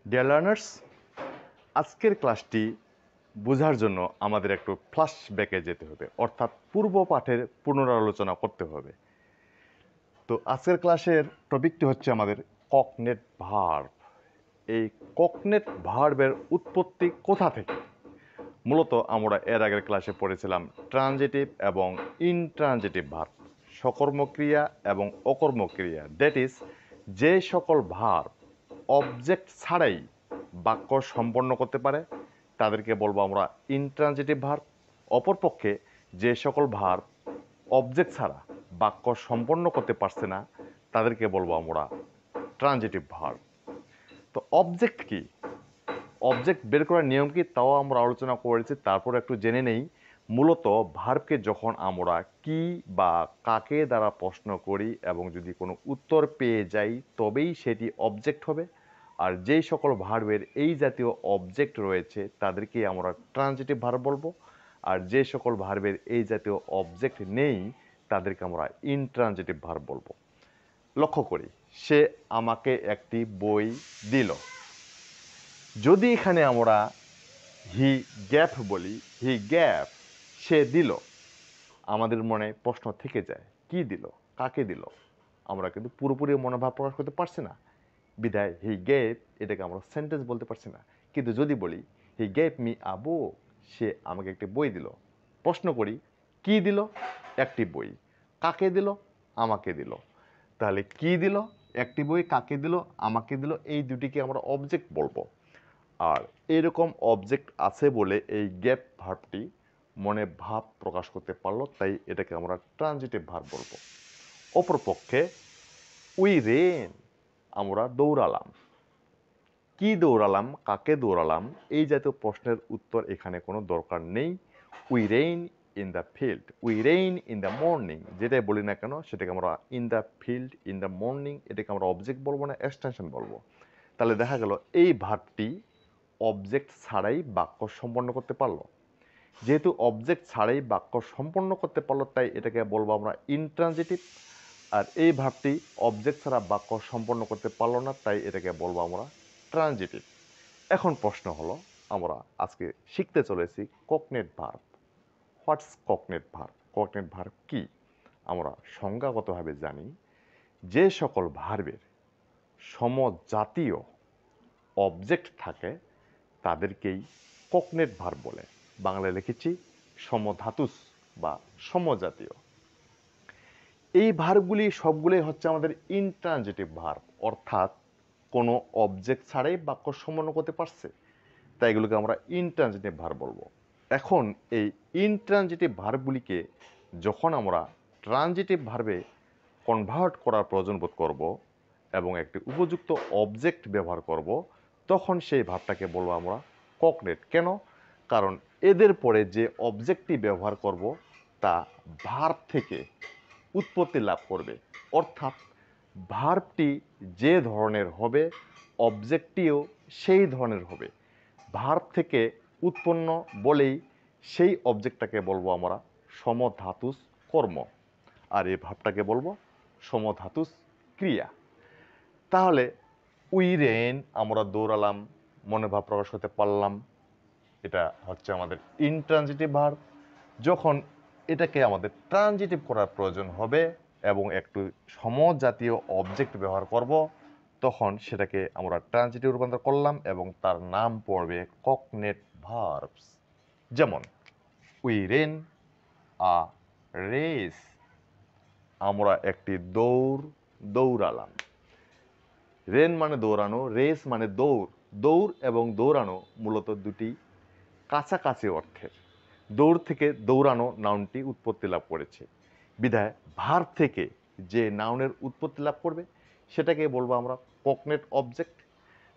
Dear learners, আজকের ক্লাসটি বোঝার জন্য আমাদের একটু ফ্ল্যাশব্যাকে যেতে হবে, অর্থাৎ পূর্ব পাঠের পুনরালোচনা করতে হবে। তো আজকের ক্লাসের টপিকটি হচ্ছে আমাদের কগনেট ভার্ব। এই কগনেট ভার্বের উৎপত্তি কোথা থেকে? মূলত আমরা এর আগের ক্লাসে পড়েছিলাম ট্রানজিটিভ এবং ইনট্রানজিটিভ ভার্ব, সকর্মক্রিয়া এবং অকর্মক্রিয়া। দ্যাট ইজ, যে সকল ভার্ব অবজেক্ট ছাড়াই বাক্য সম্পন্ন করতে পারে তাদেরকে বলবো আমরা ইনট্রানজিটিভ ভার্ব। অপরপক্ষে যে সকল ভার্ব অবজেক্ট ছাড়া বাক্য সম্পন্ন করতে পারছে না তাদেরকে বলবো আমরা ট্রানজিটিভ ভার্ব। তো অবজেক্ট কি, অবজেক্ট বের করার নিয়ম কি, তাও আমরা আলোচনা করেছি। তারপর একটু জেনে নেই, মূলত ভার্বকে যখন আমরা কি বা কাকে দ্বারা প্রশ্ন করি এবং যদি কোনো উত্তর পেয়ে যাই তবেই সেটি অবজেক্ট হবে। আর যেই সকল ভার্বের এই জাতীয় অবজেক্ট রয়েছে তাদেরকে আমরা ট্রানজিটিভ ভার্ব বলবো। আর যে সকল ভার্বের এই জাতীয় অবজেক্ট নেই তাদেরকে আমরা ইনট্রানজিটিভ ভার্ব বলবো। লক্ষ্য করি, সে আমাকে একটি বই দিল। যদি এখানে আমরা হি গ্যাপ বলি, হি গ্যাপ, সে দিল, আমাদের মনে প্রশ্ন থেকে যায়, কি দিল, কাকে দিল? আমরা কিন্তু পুরোপুরি মনোভাব প্রকাশ করতে পারছি না, বিধায় হি গেভ এটাকে আমরা সেন্টেন্স বলতে পারছি না। কিন্তু যদি বলি হি গেভ মি আ বুক, সে আমাকে একটি বই দিল, প্রশ্ন করি কি দিল? একটি বই। কাকে দিল? আমাকে দিল। তাহলে কি দিল, একটি বই, কাকে দিল, আমাকে দিল, এই দুটিকে আমরা অবজেক্ট বলবো। আর এরকম অবজেক্ট আছে বলে এই গ্যাপ ভার্বটি মনে ভাব প্রকাশ করতে পারলো, তাই এটাকে আমরা ট্রানজিটিভ ভার্ব বলবো। অপরপক্ষে উই রেন, আমরা দৌড়ালাম। কি দৌড়ালাম, কাকে দৌড়ালাম, এই জাতীয় প্রশ্নের উত্তর এখানে কোনো দরকার নেই। We rain in the field, we rain in the morning, যেটাই বলি না কেন সেটাকে আমরা in the field, in the morning, এটাকে আমরা অবজেক্ট বলবো না, এক্সটেনশন বলবো। তাহলে দেখা গেল এই ভার্বটি অবজেক্ট ছাড়াই বাক্য সম্পন্ন করতে পারলো। যেহেতু অবজেক্ট ছাড়াই বাক্য সম্পন্ন করতে পারলো তাই এটাকে বলবো আমরা ইনট্রানজিটিভ। আর এই ভার্বটি অবজেক্ট ছাড়া বাক্য সম্পন্ন করতে পারলো না তাই এটাকে বলবো আমরা ট্রানজিটিভ। এখন প্রশ্ন হলো, আমরা আজকে শিখতে চলেছি কগনেট ভার্ব। হোয়াটস কগনেট ভার্ব? কগনেট ভার্ব কি? আমরা সংজ্ঞাগতভাবে জানি, যে সকল ভার্বের সমজাতীয় অবজেক্ট থাকে তাদেরকেই কগনেট ভার্ব বলে। বাংলায় লিখেছি সমধাতুস বা সমজাতীয়। এই ভার্বগুলি সবগুলোই হচ্ছে আমাদের ইনট্রানজিটিভ ভার্ব, অর্থাৎ কোনো অবজেক্ট ছাড়াই বাক্য সম্পন্ন করতে পারছে, তাই এগুলোকে আমরা ইনট্রানজিটিভ ভার্ব বলবো। এখন এই ইনট্রানজিটিভ ভার্বগুলিকে যখন আমরা ট্রানজিটিভ ভার্বে কনভার্ট করার প্রয়োজন বোধ করব এবং একটি উপযুক্ত অবজেক্ট ব্যবহার করব, তখন সেই ভার্বটাকে বলবো আমরা কগনেট। কেন? কারণ এদের পরে যে অবজেক্টটি ব্যবহার করব তা ভার্ব থেকে উৎপত্তি লাভ করবে, অর্থাৎ ভার্বটি যে ধরনের হবে অবজেক্টটিও সেই ধরনের হবে। ভার্ব থেকে উৎপন্ন বলেই সেই অবজেক্টটাকে বলবো আমরা সমধাতুস কর্ম, আর এই ভার্বটাকে বলবো সমধাতুস ক্রিয়া। তাহলে উই রেন, আমরা দৌড়ালাম, মনে ভাব প্রকাশ করতে পারলাম, এটা হচ্ছে আমাদের ইনট্রানজিটিভ ভার্ব। যখন এটাকে আমাদের ট্রানজিটিভ করার প্রয়োজন হবে এবং একটু সমজাতীয় অবজেক্ট ব্যবহার করব, তখন সেটাকে আমরা ট্রানজিটিভ রূপান্তর করলাম এবং তার নাম পড়বে কগনেট ভার্বস। যেমন উই রেন আ রেস, আমরা একটি দৌড়ালাম। রেন মানে দৌড়ানো, রেস মানে দৌড়। দৌড় এবং দৌড়ানো মূলত দুটি কাছাকাছি অর্থের। দৌড় থেকে দৌড়ানো নাউনটি উৎপত্তি লাভ করেছে, বিধায় ভার্ব থেকে যে নাউনের উৎপত্তি লাভ করবে সেটাকে বলবো আমরা কগনেট অবজেক্ট,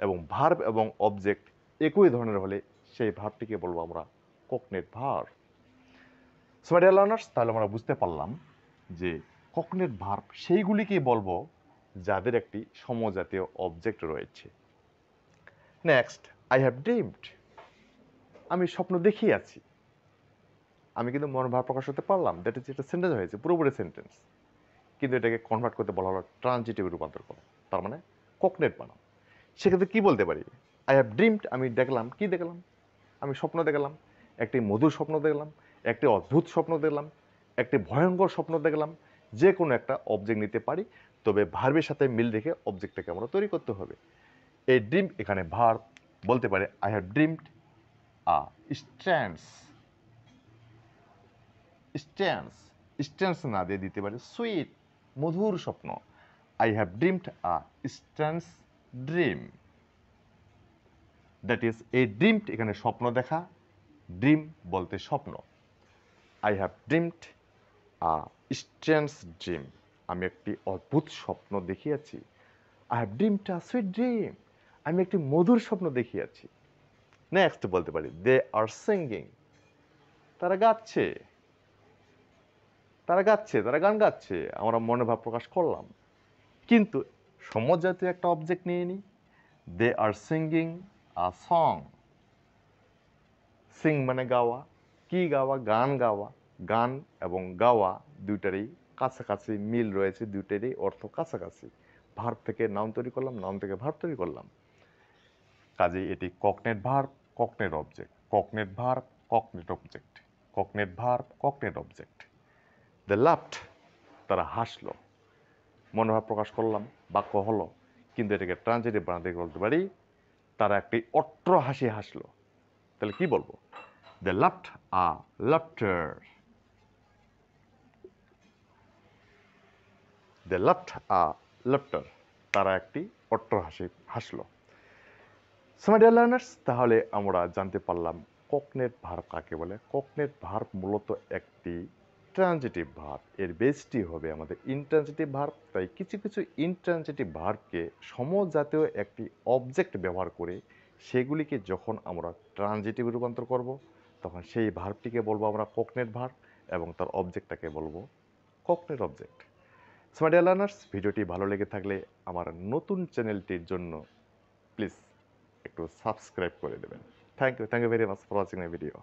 এবং ভার্ব এবং অবজেক্ট একই ধরনের হলে সেই ভার্বটিকে বলবো আমরা cognate verb. So my dear learners, তাহলে আমরা বুঝতে পারলাম যে কগনেট ভার্ব সেইগুলিকেই বলবো যাদের একটি সমজাতীয় অবজেক্ট রয়েছে। নেক্সট, আই হ্যাভ ড্রিমড, আমি স্বপ্ন দেখিয়ে আছি। আমি কিন্তু মনোভাব প্রকাশ করতে পারলাম, দ্যাট ইজ, একটা সেন্টেন্স হয়েছে, পুরোপুরি সেন্টেন্স, কিন্তু এটাকে কনভার্ট করতে বলা হলো ট্রানজিটিভ রূপান্তর করো, তার মানে কগনেট বানাও। সেক্ষেত্রে কি বলতে পারি? আই হ্যাভ ড্রিমড, আমি দেখলাম, কি দেখলাম? আমি স্বপ্ন দেখলাম, একটি মধুর স্বপ্ন দেখলাম, একটি অদ্ভুত স্বপ্ন দেখলাম, একটি ভয়ঙ্কর স্বপ্ন দেখলাম। যে কোনো একটা অবজেক্ট নিতে পারি, তবে ভার্বের সাথে মিল রেখে অবজেক্টটাকে আমরা তৈরি করতে হবে। এই ড্রিম এখানে ভার্ব, বলতে পারে I have dreamed a strange, strange, strange না দিয়ে দিতে পারে সুইট, মধুর স্বপ্ন। I have dreamed a strange dream. That is এই ড্রিমড এখানে স্বপ্ন দেখা, ড্রিম বলতে স্বপ্ন। I have dreamed a strange dream, আমি একটি অদ্ভুত স্বপ্ন দেখিয়াছি। I have dreamed a sweet dream, আমি একটি মধুর স্বপ্ন দেখিয়াছি। নেক্সট বলতে পারি দে আর সিঙ্গিং, তারা গাচ্ছে, তারা গাচ্ছে, তারা গান গাচ্ছে, আমরা মনে ভাব প্রকাশ করলাম। কিন্তু সমজ জাতীয় একটা অবজেক্ট নিয়ে নিই, they are singing a song. Sing মানে গাওয়া, কি গাওয়া? গান গাওয়া। গান এবং গাওয়া দুইটারই কাছাকাছি মিল রয়েছে, দুইটারই অর্থ কাছাকাছি। ভার্ব থেকে নাউন তৈরি করলাম, নাউন থেকে ভার্ব তৈরি করলাম। কাজেই এটি cognate verb, cognate object, cognate verb, cognate object, cognate verb, cognate object. They laughed, তারা হাসলো, মনোভাব প্রকাশ করলাম, বাক্য হলো। কিন্তু এটাকে ট্রানজিটিভ বানাতে বলতে পারি তারা একটি অট্র হাসি হাসলো। তাহলে কি বলবো? দে লাফড আ লাফটার, দে লাফড আ লাফটার, তারা একটি অট্র হাসি হাসলো। সো মাই ডিয়ার লার্নার্স, তাহলে আমরা জানতে পারলাম ককনেট ভার্ব কাকে বলে। ককনেট ভার্ব মূলত একটি ট্রানজিটিভ ভার্ব, এর বেসটি হবে আমাদের ইনট্রানজিটিভ ভার্ব। তাই কিছু কিছু ইনট্রানজিটিভ ভার্বকে সমজাতীয় একটি অবজেক্ট ব্যবহার করে সেগুলিকে যখন আমরা ট্রানজিটিভে রূপান্তর করব, তখন সেই ভার্বটিকে বলবো আমরা ককনেট ভার্ব এবং তার অবজেক্টটাকে বলবো cognate object. So my dear learners, ভিডিওটি ভালো লেগে থাকলে আমার নতুন চ্যানেলটির জন্য প্লিজ একটু সাবস্ক্রাইব করে দেবেন। Thank you very much for watching my video.